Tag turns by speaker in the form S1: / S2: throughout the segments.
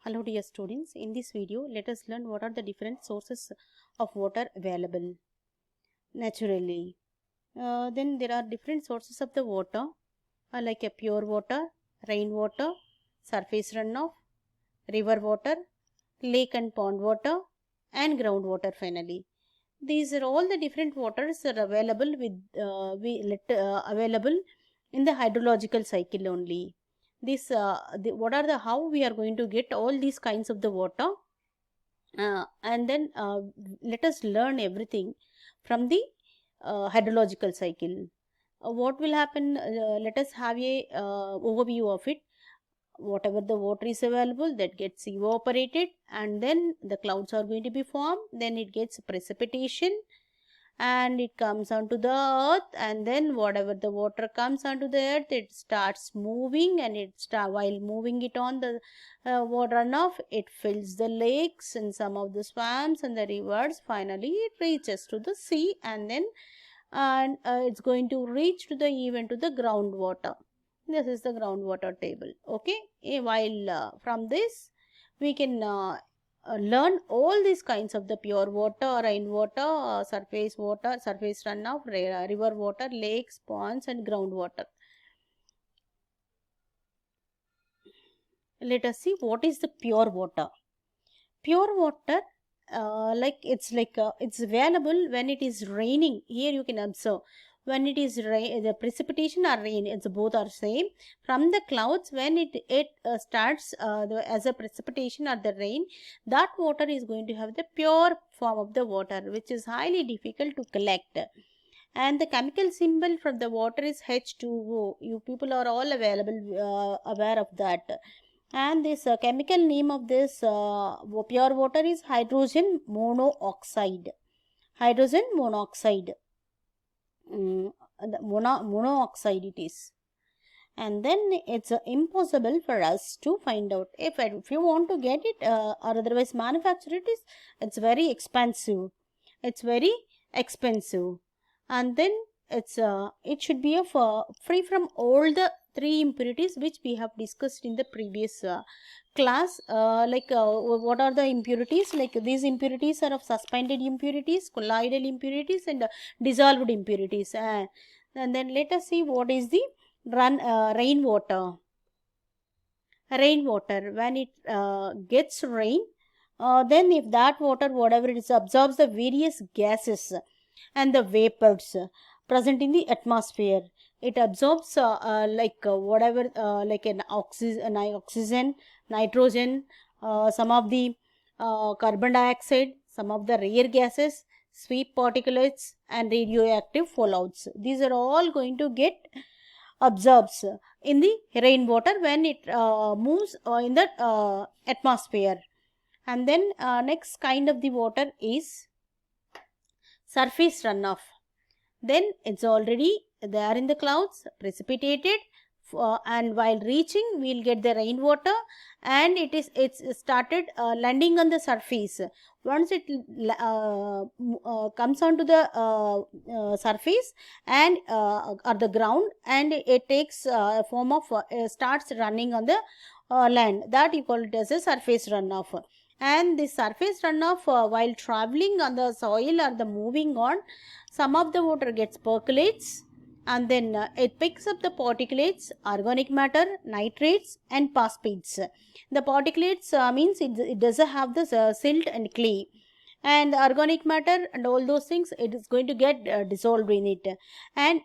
S1: Hello dear students, in this video let us learn what are the different sources of water available naturally. Then there are different sources of the water like a pure water, rainwater, surface runoff, river water, lake and pond water and groundwater finally. These are all the different waters are available available in the hydrological cycle only. What are the how we are going to get all these kinds of the water, and then let us learn everything from the hydrological cycle. What will happen? Let us have a overview of it. Whatever the water is available, that gets evaporated, and then the clouds are going to be formed. Then it gets precipitation, and it comes onto the earth, and then whatever the water comes onto the earth, it starts moving, and while moving it on the water runoff, it fills the lakes and some of the swamps and the rivers. Finally it reaches to the sea, and then it's going to reach to the even to the groundwater. This is the groundwater table. Okay, while from this we can learn all these kinds of the pure water, rainwater, surface water, surface runoff, river water, lakes, ponds and groundwater. Let us see what is the pure water. Pure water, it's available when it is raining. Here you can observe when it is rain, the precipitation or rain, it's both are same from the clouds. When it starts as a precipitation or the rain, that water is going to have the pure form of the water, which is highly difficult to collect. And the chemical symbol for the water is H2O. You people are all aware of that. And this chemical name of this pure water is hydrogen monoxide. Hydrogen monoxide. Monoxide it is. And then it's impossible for us to find out. If you want to get it or otherwise manufacture it, it's very expensive. It's very expensive. And then it should be free from all the three impurities which we have discussed in the previous class. What are the impurities? Like these impurities are of suspended impurities, colloidal impurities and dissolved impurities. And then let us see what is the rainwater. Rainwater, when it gets rain, then if that water, whatever it is, absorbs the various gases and the vapors present in the atmosphere, it absorbs whatever like an oxygen, nitrogen, some of the carbon dioxide, some of the rare gases, sweet particulates and radioactive fallouts. These are all going to get absorbs in the rainwater when it moves in the atmosphere. And then next kind of the water is surface runoff. Then it's already there in the clouds, precipitated, and while reaching we'll get the rainwater, and it's started landing on the surface. Once it comes onto the surface and or the ground, and it takes form of starts running on the land, that you call it as a surface runoff. And the surface runoff while traveling on the soil or the moving on, some of the water gets percolates, and then it picks up the particulates, organic matter, nitrates and phosphates. The particulates means it doesn't have this silt and clay, and the organic matter and all those things, it is going to get dissolved in it. And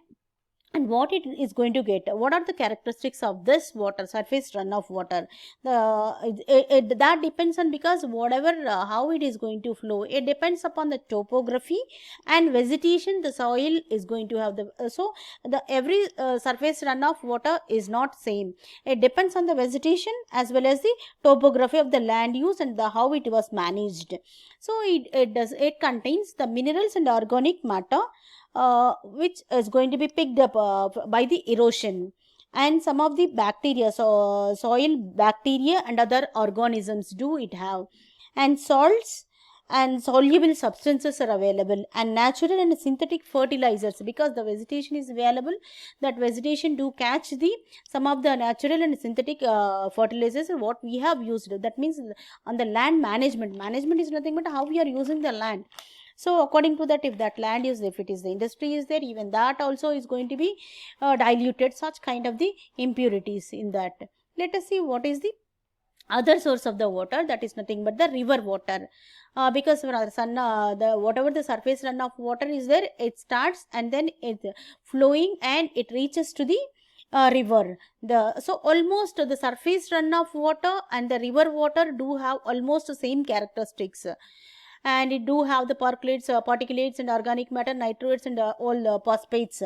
S1: what it is going to get, what are the characteristics of this water, surface runoff water? That depends on, because whatever how it is going to flow, it depends upon the topography and vegetation the soil is going to have. So the every surface runoff water is not same. It depends on the vegetation as well as the topography of the land use and how it was managed. So it contains the minerals and organic matter which is going to be picked up by the erosion, and some of the bacteria, soil bacteria and other organisms do it have, and salts and soluble substances are available, and natural and synthetic fertilizers, because the vegetation is available, that vegetation do catch the some of the natural and synthetic fertilizers what we have used. That means on the land management is nothing but how we are using the land. So according to that, if that land is, if it is the industry is there, even that also is going to be diluted, such kind of the impurities in that. Let us see what is the other source of the water, that is nothing but the river water. Because when the sun, the whatever the surface run of water is there, it starts and then it flowing and it reaches to the river. So almost the surface run of water and the river water do have almost the same characteristics, and it do have the particulates and organic matter, nitrates and all phosphates.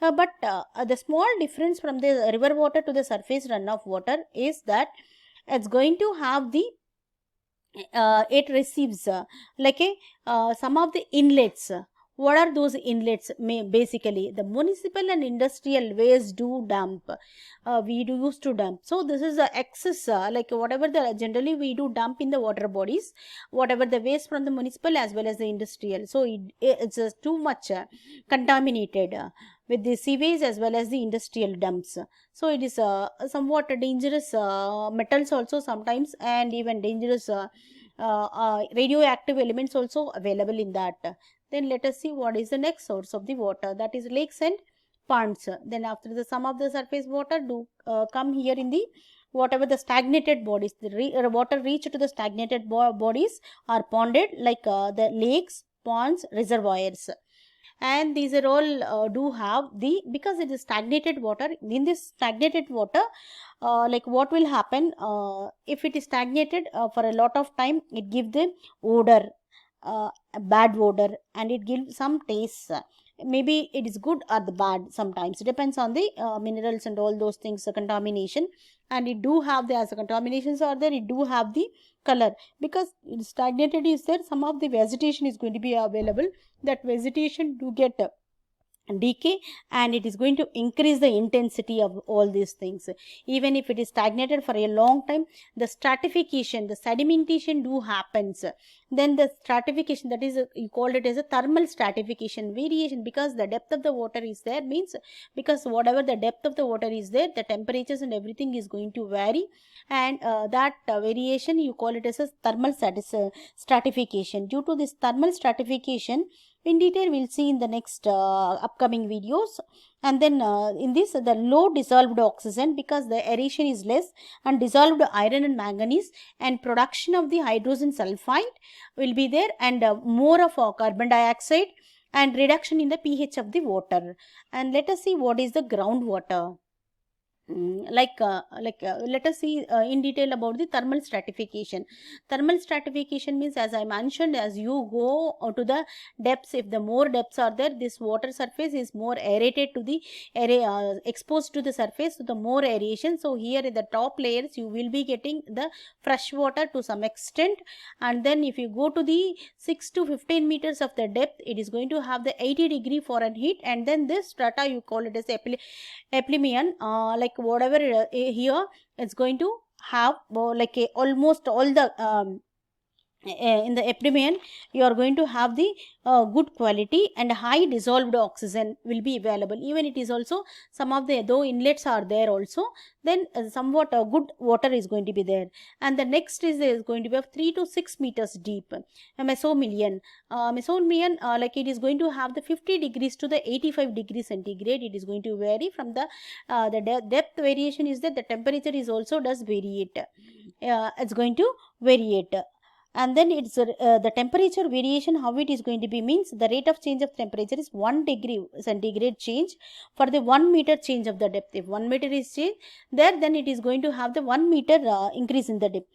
S1: But the small difference from the river water to the surface run of water is that it's going to have the it receives like a some of the inlets. What are those inlets? Basically the municipal and industrial waste do dump, we do used to dump. So this is the excess, like whatever the generally we do dump in the water bodies, whatever the waste from the municipal as well as the industrial. So it's too much contaminated with the sewage as well as the industrial dumps. So it is somewhat dangerous metals also sometimes, and even dangerous radioactive elements also available in that. Then let us see what is the next source of the water, that is lakes and ponds. Then after the some of the surface water do come here in the whatever the stagnated bodies, the water reach to the stagnated bodies are ponded, like the lakes, ponds, reservoirs. And these are all do have the, because it is stagnated water. In this stagnated water, like what will happen, if it is stagnated for a lot of time, it gives the odor, a bad odor, and it gives some taste. Maybe it is good or the bad, sometimes it depends on the minerals and all those things, contamination. And it do have the, as the contaminations are there, it do have the color, because it is stagnated is there, some of the vegetation is going to be available, that vegetation do get decay, and it is going to increase the intensity of all these things. Even if it is stagnated for a long time, the stratification, the sedimentation do happens. Then the stratification, that is you call it as a thermal stratification variation, because the depth of the water is there, means because whatever the depth of the water is there, the temperatures and everything is going to vary, and that variation you call it as a thermal stratification. Due to this thermal stratification, in detail we'll see in the next upcoming videos. And then in this, the low dissolved oxygen, because the aeration is less, and dissolved iron and manganese, and production of the hydrogen sulfide will be there, and more of carbon dioxide, and reduction in the pH of the water. And let us see what is the groundwater. Let us see in detail about the thermal stratification. Thermal stratification means, as I mentioned, as you go to the depths, if the more depths are there, this water surface is more aerated to the area, exposed to the surface, so the more aeration. So here in the top layers you will be getting the fresh water to some extent, and then if you go to the 6 to 15 meters of the depth, it is going to have the 80 degree Fahrenheit, and then this strata you call it as Epleimian, like whatever here, it's going to have like almost all the in the Epleimian, you are going to have the good quality and high dissolved oxygen will be available. Even it is also some of the, though inlets are there also, then somewhat good water is going to be there. And the next is going to be of 3 to 6 meters deep. Mesomelian, like it is going to have the 50 degrees to the 85 degrees centigrade. It is going to vary from the depth variation is that the temperature is also does variate. It's going to variate. And then it's the temperature variation, how it is going to be, means the rate of change of temperature is 1 degree centigrade change for the 1 meter change of the depth. If 1 meter is changed there, then it is going to have the 1 meter increase in the depth,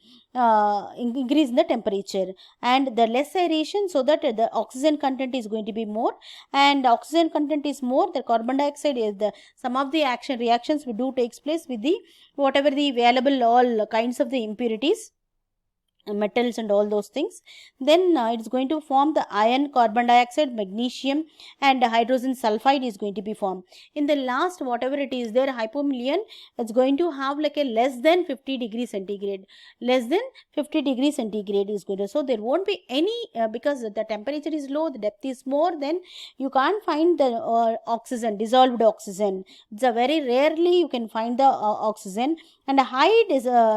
S1: increase in the temperature. And the less aeration, so that the oxygen content is going to be more, and oxygen content is more, the carbon dioxide is the, some of the reactions will do takes place with the whatever the available all kinds of the impurities metals and all those things. Then it's going to form the iron, carbon dioxide, magnesium, and hydrogen sulfide is going to be formed. In the last, whatever it is there, hypomelion, it's going to have like a less than 50 degrees centigrade. Less than 50 degrees centigrade is good. So there won't be any, because the temperature is low, the depth is more, then you can't find the oxygen, dissolved oxygen. It's a very rarely you can find the oxygen. And a high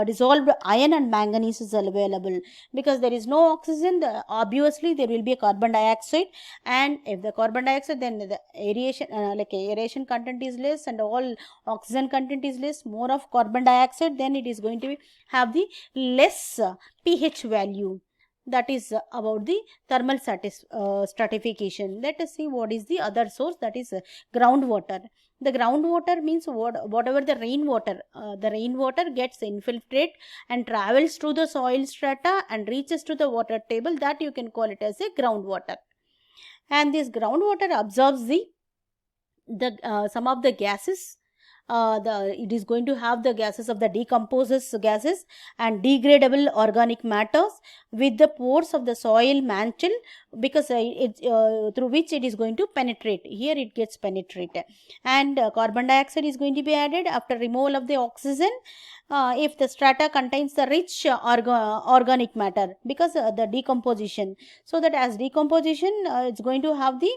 S1: dissolved iron and manganese is available, because there is no oxygen, obviously there will be a carbon dioxide, and if the carbon dioxide, then the aeration, aeration content is less, and all oxygen content is less, more of carbon dioxide, then it is going to have the less pH value. That is about the thermal stratification. Let us see what is the other source, that is groundwater. The groundwater means whatever the rainwater gets infiltrate and travels through the soil strata and reaches to the water table, that you can call it as a groundwater. And this groundwater absorbs the some of the gases. It is going to have the gases of the decomposes gases and degradable organic matters with the pores of the soil mantle, because through which it is going to penetrate. Here it gets penetrated, and carbon dioxide is going to be added after removal of the oxygen, if the strata contains the rich organic matter, because the decomposition. So that as decomposition, it's going to have the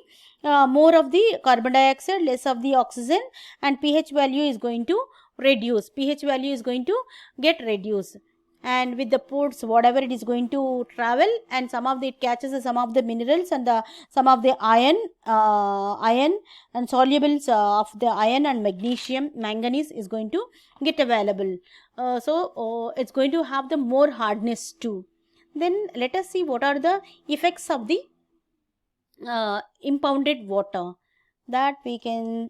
S1: more of the carbon dioxide, less of the oxygen, and pH value is going to reduce. pH value is going to get reduced, and with the pores, whatever it is going to travel, and some of it catches some of the minerals and some of the iron and solubles of the iron and magnesium, manganese is going to get available. So it's going to have the more hardness too. Then let us see what are the effects of the impounded water, that we can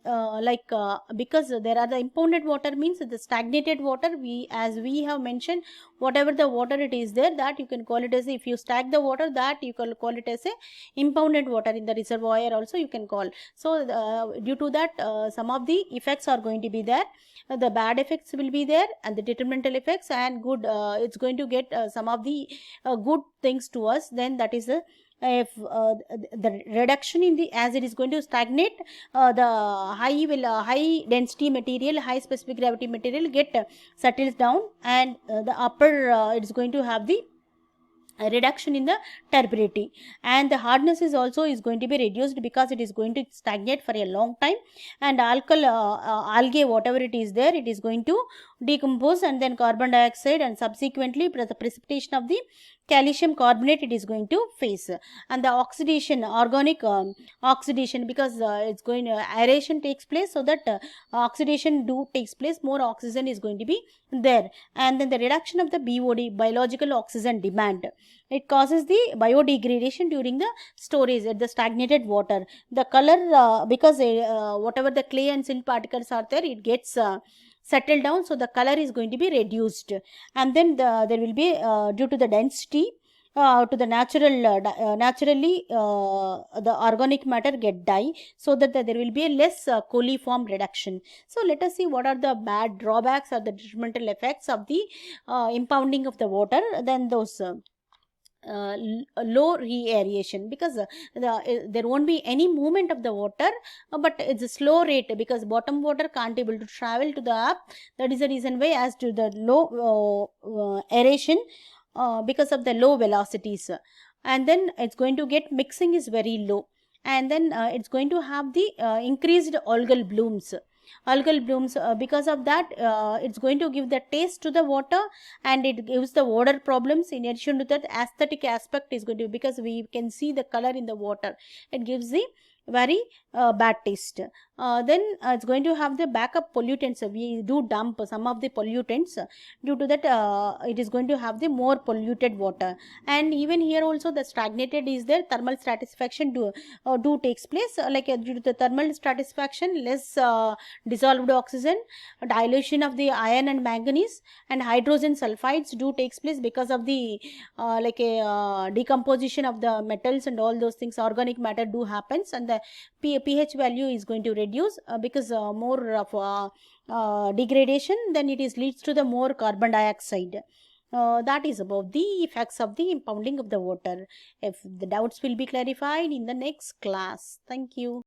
S1: because there are the impounded water means the stagnated water. As we have mentioned, whatever the water it is there, that you can call it as, if you stack the water, that you can call it as a impounded water. In the reservoir also you can call. So due to that, some of the effects are going to be there. The bad effects will be there, and the detrimental effects, and good, it's going to get some of the good things to us. Then that is if the reduction in the, as it is going to stagnate, the high density material, high specific gravity material get settles down, and the upper it's going to have the a reduction in the turbidity, and the hardness is also is going to be reduced, because it is going to stagnate for a long time, and algae, whatever it is there, it is going to decompose, and then carbon dioxide, and subsequently the precipitation of the calcium carbonate it is going to face, and the oxidation, organic oxidation, because it's going aeration takes place, so that oxidation takes place, more oxygen is going to be there, and then the reduction of the BOD, biological oxygen demand. It causes the biodegradation during the storage at the stagnated water. The color, because whatever the clay and silt particles are there, it gets settled down, so the color is going to be reduced, and then there will be due to the density to the naturally the organic matter get die, so that there will be a less coliform reduction. So let us see what are the bad drawbacks or the detrimental effects of the impounding of the water. Then those low re-aeration, because there won't be any movement of the water, but it's a slow rate, because bottom water can't able to travel to the up. That is the reason why, as to the low aeration, because of the low velocities, and then it's going to get mixing is very low, and then it's going to have the increased algal blooms, because of that it's going to give the taste to the water, and it gives the odor problems. In addition to that, aesthetic aspect is going to, because we can see the color in the water, it gives the very bad taste. Then it's going to have the backup pollutants. We do dump some of the pollutants, due to that it is going to have the more polluted water. And even here also the stagnated is there, thermal stratification do takes place, due to the thermal stratification, less dissolved oxygen, dilution of the iron and manganese, and hydrogen sulfides do takes place, because of the decomposition of the metals and all those things, organic matter do happens, and the pH value is going to reduce, because more of degradation, then it is leads to the more carbon dioxide. That is about the effects of the impounding of the water. If the doubts will be clarified in the next class. Thank you.